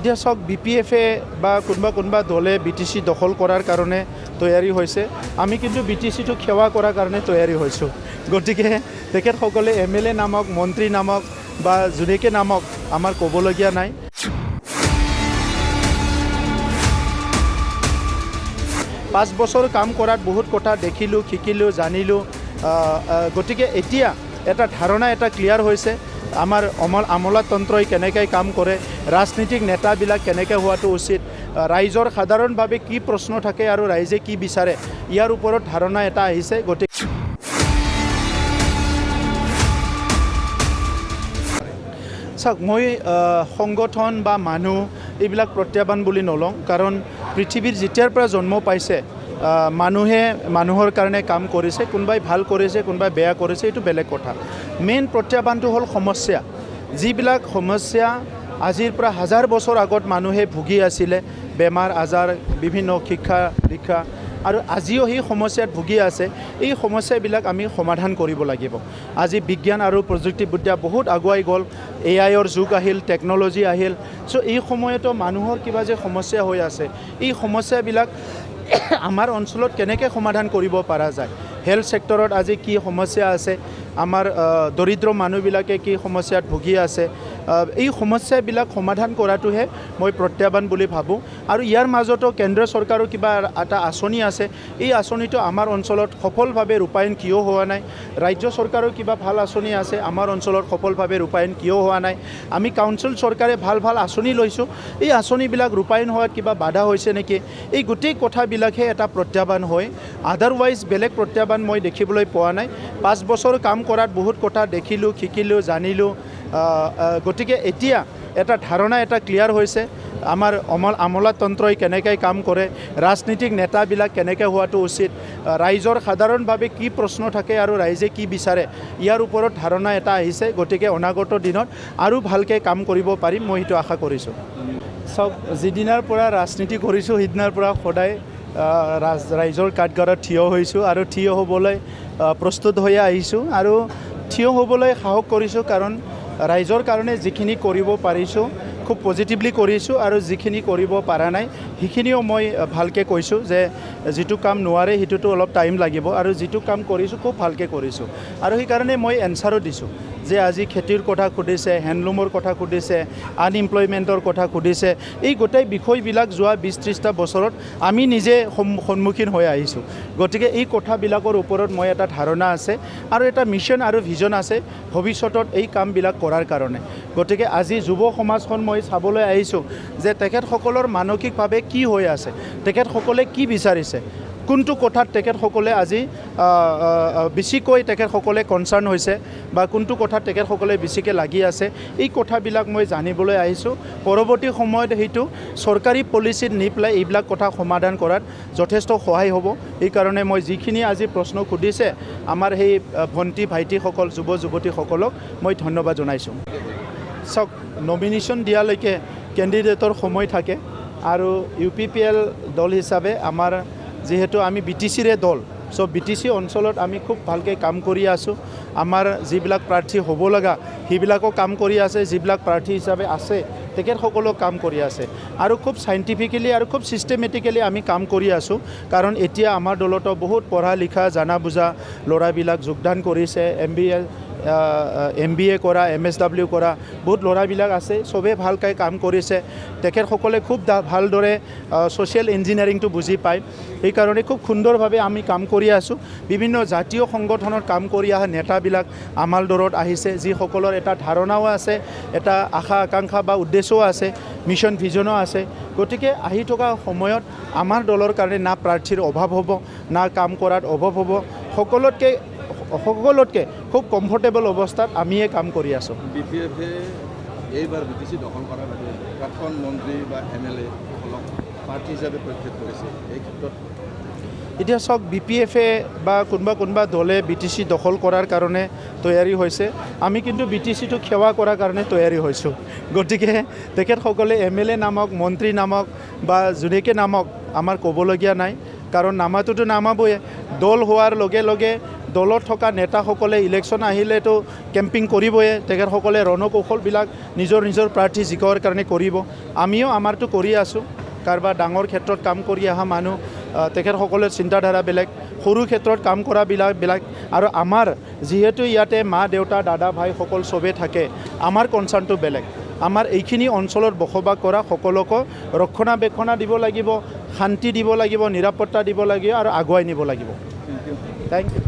এতিয়া চাওক BPF-এ বা কোনোবা দলে BTC দখল কৰাৰ কাৰণে তৈয়াৰী হৈছে। আমি কিন্তু BTC-টো সেৱা কৰাৰ কাৰণে তৈয়াৰী হৈছোঁ। গতিকে তেখেতসকলে MLA নামক, মন্ত্ৰী নামক বা যোনেকে নামক আমাৰ ক'বলগীয়া নাই। পাঁচ বছৰ কাম কৰাত বহুত কথা দেখিলোঁ, শিকিলোঁ, জানিলোঁ। গতিকে এতিয়া এটা ধাৰণা এটা ক্লিয়াৰ হৈছে। আমাৰ আমোলাতন্ত্ৰই কেনেকৈ কাম কৰে, ৰাজনীতিক নেতাবিলাক কেনেকৈ হোৱাটো উচিত, ৰাইজৰ সাধাৰণভাৱে কি প্ৰশ্ন থাকে আৰু ৰাইজে কি বিচাৰে, ইয়াৰ ওপৰত ধাৰণা এটা আহিছে। গতিকে চাওক, মই সংগঠন বা মানুহ এইবিলাক প্ৰত্যাহ্বান বুলি নলওঁ। কাৰণ পৃথিৱীৰ যেতিয়াৰ পৰা জন্ম পাইছে মানুহে মানুহৰ কাৰণে কাম কৰিছে। কোনোবাই ভাল কৰিছে, কোনোবাই বেয়া কৰিছে, এইটো বেলেগ কথা। মেইন প্ৰত্যাহ্বানটো হ'ল সমস্যা। যিবিলাক সমস্যা আজিৰ পৰা হাজাৰ বছৰ আগত মানুহে ভুগি আছিলে, বেমাৰ আজাৰ, বিভিন্ন শিক্ষা দীক্ষা, আৰু আজিও সেই সমস্যাত ভুগি আছে। এই সমস্যাবিলাক আমি সমাধান কৰিব লাগিব। আজি বিজ্ঞান আৰু প্ৰযুক্তিবিদ্যা বহুত আগুৱাই গ'ল। AI-ৰ যুগ আহিল, টেকন'লজি আহিল। চ' এই সময়তো মানুহৰ কিবা যে সমস্যা হৈ আছে, এই সমস্যাবিলাক আমাৰ অঞ্চলত কেনেকৈ সমাধান কৰিব পৰা যায়। হেল্থ ছেক্টৰত আজি কি সমস্যা আছে, আমাৰ দৰিদ্ৰ মানুহবিলাকে কি সমস্যাত ভুগি আছে, এই সমস্যাবিলাক সমাধান কৰাটোহে মই প্ৰত্যাহ্বান বুলি ভাবোঁ। আৰু ইয়াৰ মাজতো কেন্দ্ৰীয় চৰকাৰৰ কিবা এটা আঁচনি আছে, এই আঁচনিটো আমাৰ অঞ্চলত সফলভাৱে ৰূপায়ণ কিয় হোৱা নাই। ৰাজ্য চৰকাৰৰ কিবা ভাল আঁচনি আছে, আমাৰ অঞ্চলত সফলভাৱে ৰূপায়ণ কিয় হোৱা নাই। আমি কাউন্সিল চৰকাৰে ভাল আঁচনি লৈছোঁ, এই আঁচনিবিলাক ৰূপায়ণ হোৱাত কিবা বাধা হৈছে নেকি, এই গোটেই কথাবিলাকহে এটা প্ৰত্যাহ্বান হয়। আদাৰৱাইজ বেলেগ প্ৰত্যাহ্বান মই দেখিবলৈ পোৱা নাই। 5 বছৰ কাম কৰাত বহুত কথা দেখিলোঁ, শিকিলোঁ, জানিলোঁ। গতিকে এতিয়া এটা ধাৰণা এটা ক্লিয়াৰ হৈছে। আমাৰ আমোলাতন্ত্ৰই কেনেকৈ কাম কৰে, ৰাজনীতিক নেতাবিলাক কেনেকৈ হোৱাটো উচিত, ৰাইজৰ সাধাৰণভাৱে কি প্ৰশ্ন থাকে আৰু ৰাইজে কি বিচাৰে, ইয়াৰ ওপৰত ধাৰণা এটা আহিছে। গতিকে অনাগত দিনত আৰু ভালকৈ কাম কৰিব পাৰিম, মই সেইটো আশা কৰিছোঁ। চাওক, যিদিনাৰ পৰা ৰাজনীতি কৰিছোঁ সিদিনাৰ পৰা সদায় ৰাইজৰ কাঠগড়াত থিয় হৈছোঁ আৰু থিয় হ'বলৈ প্ৰস্তুত হৈ আহিছোঁ আৰু থিয় হ'বলৈ সাহস কৰিছোঁ। কাৰণ ৰাইজৰ কাৰণে যিখিনি কৰিব পাৰিছোঁ খুব পজিটিভলি কৰিছোঁ, আৰু যিখিনি কৰিব পৰা নাই সেইখিনিও মই ভালকৈ কৈছোঁ যে যিটো কাম নোৱাৰে সেইটোতো অলপ টাইম লাগিব, আৰু যিটো কাম কৰিছোঁ খুব ভালকৈ কৰিছোঁ। আৰু সেইকাৰণে মই এনচাৰো দিছোঁ যে আজি খেতিৰ কথা সুধিছে, হেণ্ডলুমৰ কথা সুধিছে, আনএমপ্লয়মেণ্টৰ কথা সুধিছে। এই গোটেই বিষয়বিলাক যোৱা 20-30টা বছৰত আমি নিজে সন্মুখীন হৈ আহিছোঁ। গতিকে এই কথাবিলাকৰ ওপৰত মই এটা ধাৰণা আছে আৰু এটা মিছন আৰু ভিজন আছে ভৱিষ্যতত এই কামবিলাক কৰাৰ কাৰণে। গতিকে আজি যুৱ সমাজখন মই চাবলৈ আহিছোঁ যে তেখেতসকলৰ মানসিকভাৱে কি হৈ আছে, তেখেতসকলে কি বিচাৰিছে, কোনটো কথাত তেখেতসকলে আজি বেছিকৈ তেখেতসকলে কনচাৰ্ণ হৈছে বা কোনটো কথাত তেখেতসকলে বেছিকৈ লাগি আছে, এই কথাবিলাক মই জানিবলৈ আহিছোঁ। পৰৱৰ্তী সময়ত সেইটো চৰকাৰী পলিচিত নি পেলাই এইবিলাক কথা সমাধান কৰাত যথেষ্ট সহায় হ'ব। সেইকাৰণে মই যিখিনি আজি প্ৰশ্ন সুধিছে আমাৰ সেই ভণ্টি ভাইটিসকল, যুৱ যুৱতীসকলক মই ধন্যবাদ জনাইছোঁ। চাওক, নমিনেশ্যন দিয়ালৈকে কেণ্ডিডেটৰ সময় থাকে, আৰু UPPL দল হিচাপে আমাৰ যিহেতু আমি BTC-ৰে দল, চ' BTC অঞ্চলত আমি খুব ভালকৈ কাম কৰি আছোঁ। আমাৰ যিবিলাক প্ৰাৰ্থী হ'ব লগা সেইবিলাকো কাম কৰি আছে, যিবিলাক প্ৰাৰ্থী হিচাপে আছে তেখেতসকলেও কাম কৰি আছে, আৰু খুব চাইণ্টিফিকেলি আৰু খুব ছিষ্টেমেটিকেলি আমি কাম কৰি আছোঁ। কাৰণ এতিয়া আমাৰ দলতো বহুত পঢ়া লিখা জানা বুজা ল'ৰাবিলাক যোগদান কৰিছে। MBA কৰা, MSW কৰা বহুত ল'ৰাবিলাক আছে, চবেই ভালকৈ কাম কৰিছে। তেখেতসকলে খুব ভালদৰে ছ'চিয়েল ইঞ্জিনিয়াৰিংটো বুজি পায়। সেইকাৰণে খুব সুন্দৰভাৱে আমি কাম কৰি আছোঁ। বিভিন্ন জাতীয় সংগঠনত কাম কৰি অহা নেতাবিলাক আমাৰ দলত আহিছে, যিসকলৰ এটা ধাৰণাও আছে, এটা আশা আকাংক্ষা বা উদ্দেশ্যও আছে, মিছন ভিজনো আছে। গতিকে আহি থকা সময়ত আমাৰ দলৰ কাৰণে না প্ৰাৰ্থীৰ অভাৱ হ'ব, না কাম কৰাত অভাৱ হ'ব। সকলোতকৈ খুব কমফৰ্টেবল অৱস্থাত আমিয়ে কাম কৰি আছোঁ। BPF-এ এইবাৰ BTC দখল কৰাৰ বাবে প্ৰাক্তন মন্ত্ৰী বা MLA সকলক প্ৰাৰ্থী হিচাপে প্ৰত্যক্ষ কৰিছে। এই ক্ষেত্ৰত এতিয়া চাওক, BPF-এ বা কোনোবা দলে BTC দখল কৰাৰ কাৰণে তৈয়াৰী হৈছে। আমি কিন্তু BTC-টো সেৱা কৰাৰ কাৰণে তৈয়াৰী হৈছোঁ। গতিকে তেখেতসকলে MLA নামক, মন্ত্ৰী নামক বা যোনেকে নামক আমাৰ ক'বলগীয়া নাই। কাৰণ নামাটোতো নামাবয়ে। দল হোৱাৰ লগে লগে দলত থকা নেতাসকলে ইলেকশ্যন আহিলেতো কেম্পিং কৰিবই তেখেতসকলে ৰণকৌশলবিলাক নিজৰ নিজৰ প্ৰাৰ্থী জিকোৱাৰ কাৰণে কৰিব আমিও আমাৰটো কৰি আছোঁ কাৰোবাৰ ডাঙৰ ক্ষেত্ৰত কাম কৰি অহা মানুহ তেখেতসকলৰ চিন্তাধাৰা বেলেগ সৰু ক্ষেত্ৰত কাম কৰাবিলাক আৰু আমাৰ যিহেতু ইয়াতে মা দেউতা দাদা ভাইসকল চবেই থাকে আমাৰ কনচাৰ্ণটো বেলেগ আমাৰ এইখিনি অঞ্চলত বসবাস কৰা সকলোকে ৰক্ষণাবেক্ষণ দিব লাগিব শান্তি দিব লাগিব নিৰাপত্তা দিব লাগিব আৰু আগুৱাই নিব লাগিব থেংক ইউ